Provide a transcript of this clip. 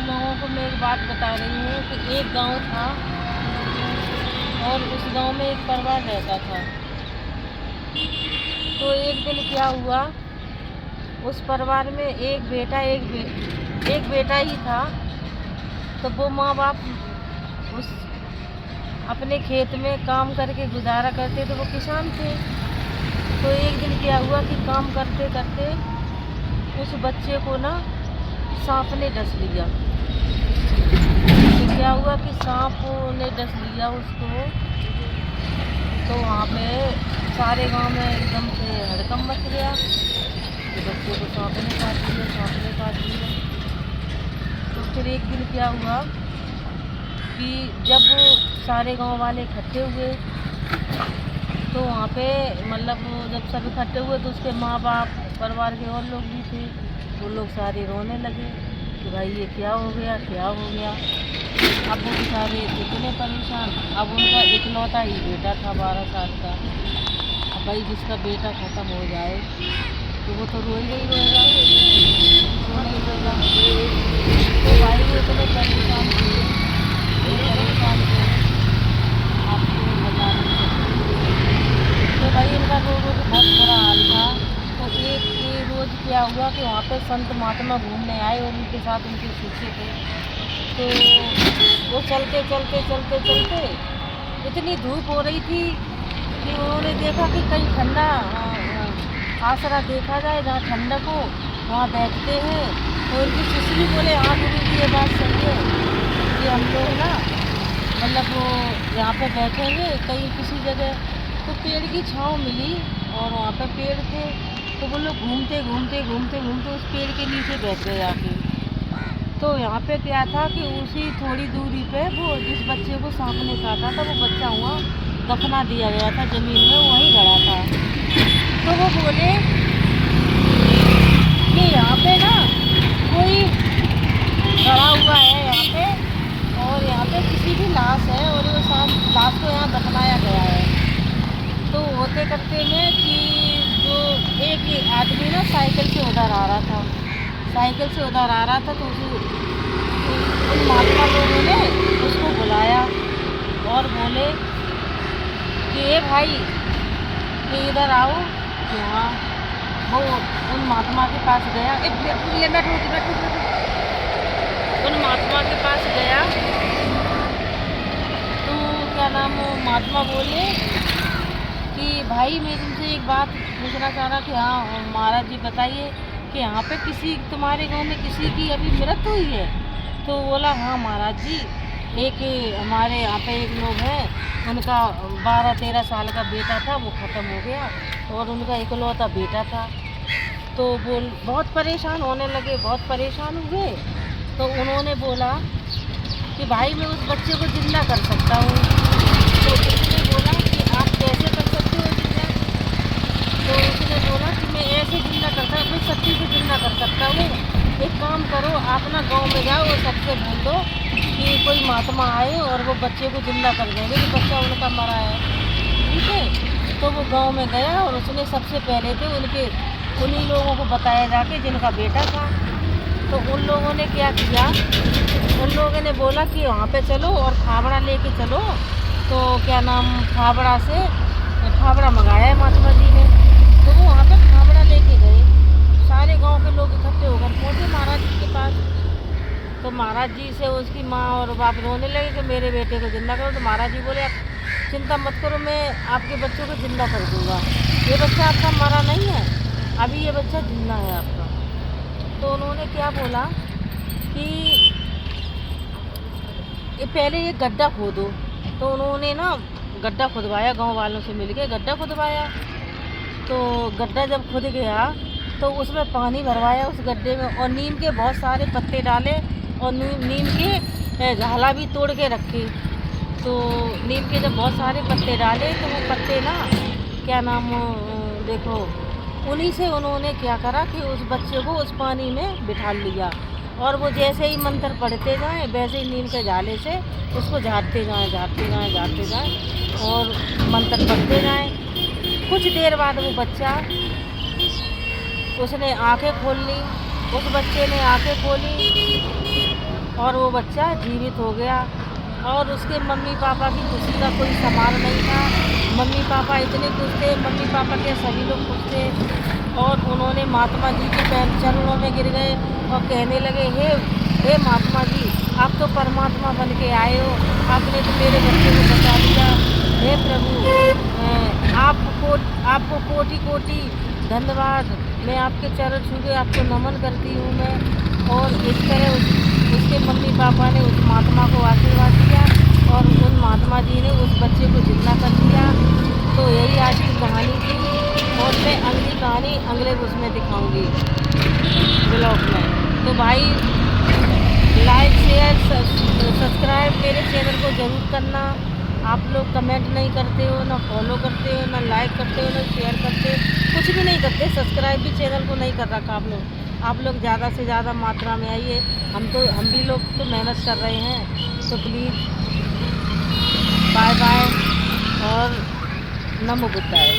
लोगों को मैं एक बात बता रही हूँ कि एक गांव था और उस गांव में एक परिवार रहता था। तो एक दिन क्या हुआ, उस परिवार में एक बेटा ही था। तो वो माँ बाप उस अपने खेत में काम करके गुजारा करते थे, वो किसान थे। तो एक दिन क्या हुआ कि काम करते करते उस बच्चे को ना सांप ने डस लिया। तो क्या हुआ कि सांप ने डस लिया उसको। तो वहाँ पे सारे गांव में एकदम से हड़कंप मच गया कि बच्चे को सांप ने काट लिया, सांप ने काट लिया। तो फिर एक दिन क्या हुआ कि जब सारे गांव वाले इकट्ठे हुए तो वहाँ पे मतलब जब सब इकट्ठे हुए तो उसके माँ बाप, परिवार के और लोग भी थे, वो लोग सारे रोने लगे कि भाई ये क्या हो गया, क्या हो गया। अब वो बेचारे इतने परेशान। अब उनका इकलौता ही बेटा था 12 साल का। अब भाई जिसका बेटा ख़त्म हो जाए तो वो तो रोएगा ही रोएगा, रोना ही रोएगा। तो भाई वो इतने परेशान थे, आपको बता नहीं सकती। तो भाई इनका लोगों को बहुत बुरा हाल था। तो एक रोज़ क्या हुआ कि वहाँ पे संत महात्मा घूमने आए और उनके साथ उनके शिष्य थे। तो वो चलते चलते चलते चलते इतनी धूप हो रही थी कि उन्होंने देखा कि कहीं ठंडा आसरा देखा जाए जहाँ ठंडक हो, वहाँ बैठते हैं। तो उनकी शिष्य भी बोले हाँ गुरु जी ये बात सही है कि हम लोग ना मतलब वो यहाँ पे बैठेंगे कहीं किसी जगह। तो पेड़ की छाँव मिली और वहाँ पे पेड़ थे। तो वो लोग घूमते घूमते घूमते घूमते उस पेड़ के नीचे बैठ गए आके। तो यहाँ पे क्या था कि उसी थोड़ी दूरी पे वो जिस बच्चे को सांप ने काटा था वो बच्चा हुआ दफना दिया गया था ज़मीन में, वहीं गड़ा था। तो वो बोले कि यहाँ पे ना कोई गड़ा हुआ है यहाँ पे, और यहाँ पे किसी की लाश है और वो लाश को यहाँ दफनाया गया है। तो होते करते में कि जो एक आदमी ना साइकिल से उधर आ रहा था, तो उन महात्मा लोगों ने उसको बुलाया और बोले कि ए भाई कि इधर आओ। हाँ, वो उन महात्मा के पास गया, उन महात्मा के पास गया। तो क्या नाम, वो महात्मा बोले कि भाई मैं तुमसे एक बात पूछना चाह रहा कि हाँ महाराज जी बताइए कि यहाँ पे किसी तुम्हारे गांव में किसी की अभी मृत्यु हुई है। तो बोला हाँ महाराज जी, एक हमारे यहाँ पे एक लोग हैं, उनका 12-13 साल का बेटा था, वो ख़त्म हो गया और उनका इकलौता बेटा था। तो बोल बहुत परेशान होने लगे, बहुत परेशान हुए। तो उन्होंने बोला कि भाई मैं उस बच्चे को जिंदा कर सकता हूँ। तो उसने बोला कि आप कैसे कर सकते हो जिंदा। तो उसने बोला कि मैं ऐसे जिंदा करता, अपनी शक्ति से जिंदा कर सकता हूँ। एक काम करो, आप ना गाँव में जाओ और सबसे बोल दो कि कोई महात्मा आए और वो बच्चे को जिंदा कर देंगे, कि बच्चा उनका मरा है। ठीक है। तो वो गांव में गया और उसने सबसे पहले तो उन्हीं लोगों को बताया जाके जिनका बेटा था। तो उन लोगों ने क्या किया, उन लोगों ने बोला कि वहाँ पे चलो और फावड़ा लेके चलो। तो क्या नाम, फावड़ा मंगाया है महात्मा जी ने। तो वो वहाँ पे फावड़ा लेके गए, सारे गांव के लोग इकट्ठे होकर पहुँचे महाराज जी के पास। तो महाराज जी से उसकी माँ और बाप रोने लगे कि मेरे बेटे को जिंदा करो। तो महाराज जी बोले आप चिंता मत करो, मैं आपके बच्चों को जिंदा कर दूँगा। ये बच्चा आपका मरा नहीं है, अभी ये बच्चा जिंदा है आपका। तो उन्होंने क्या बोला कि ये पहले ये गड्ढा खोदो। तो उन्होंने ना गड्ढा खुदवाया, गांव वालों से मिलके गड्ढा खुदवाया। तो गड्ढा जब खुद गया तो उसमें पानी भरवाया उस गड्ढे में, और नीम के बहुत सारे पत्ते डाले और नीम के झाला भी तोड़ के रखे। तो नीम के जब बहुत सारे पत्ते डाले तो वो पत्ते ना क्या नाम, देखो उन्हीं से उन्होंने क्या करा कि उस बच्चे को उस पानी में बिठा लिया, और वो जैसे ही मंत्र पढ़ते जाएं वैसे ही नीम के झाले से उसको झाड़ते जाएं और मंत्र पढ़ते जाएं। कुछ देर बाद वो बच्चा, उसने आंखें खोल ली, उस बच्चे ने आंखें खोली और वो बच्चा जीवित हो गया। और उसके मम्मी पापा की खुशी का कोई समार नहीं था। मम्मी पापा इतने खुश थे, मम्मी पापा के सभी लोग खुश थे। और उन्होंने महात्मा जी के पैर चरणों में गिर गए और कहने लगे, हे महात्मा जी, आप तो परमात्मा बन के आए हो, आपने तो मेरे बच्चे को बचा दिया। हे प्रभु, आपको कोटि कोटि धन्यवाद। मैं आपके चरण छू के आपको नमन करती हूँ मैं। और इस तरह उसके मम्मी पापा ने उस महात्मा को आशीर्वाद दिया और उन महात्मा जी ने उस बच्चे को जिंदा कर दिया। तो यही आज की कहानी थी और मैं अगली कहानी अगले उसमें दिखाऊंगी ब्लॉग में। तो भाई लाइक शेयर सब्सक्राइब मेरे चैनल को ज़रूर करना। आप लोग कमेंट नहीं करते हो, ना फॉलो करते हो, ना लाइक करते हो, ना शेयर करते हो, कुछ भी नहीं करते। सब्सक्राइब भी चैनल को नहीं कर रखा आप लोग ज़्यादा से ज़्यादा मात्रा में आइए। हम भी लोग तो मेहनत कर रहे हैं। तो प्लीज़ बाय बाय और नमो बुद्धाय।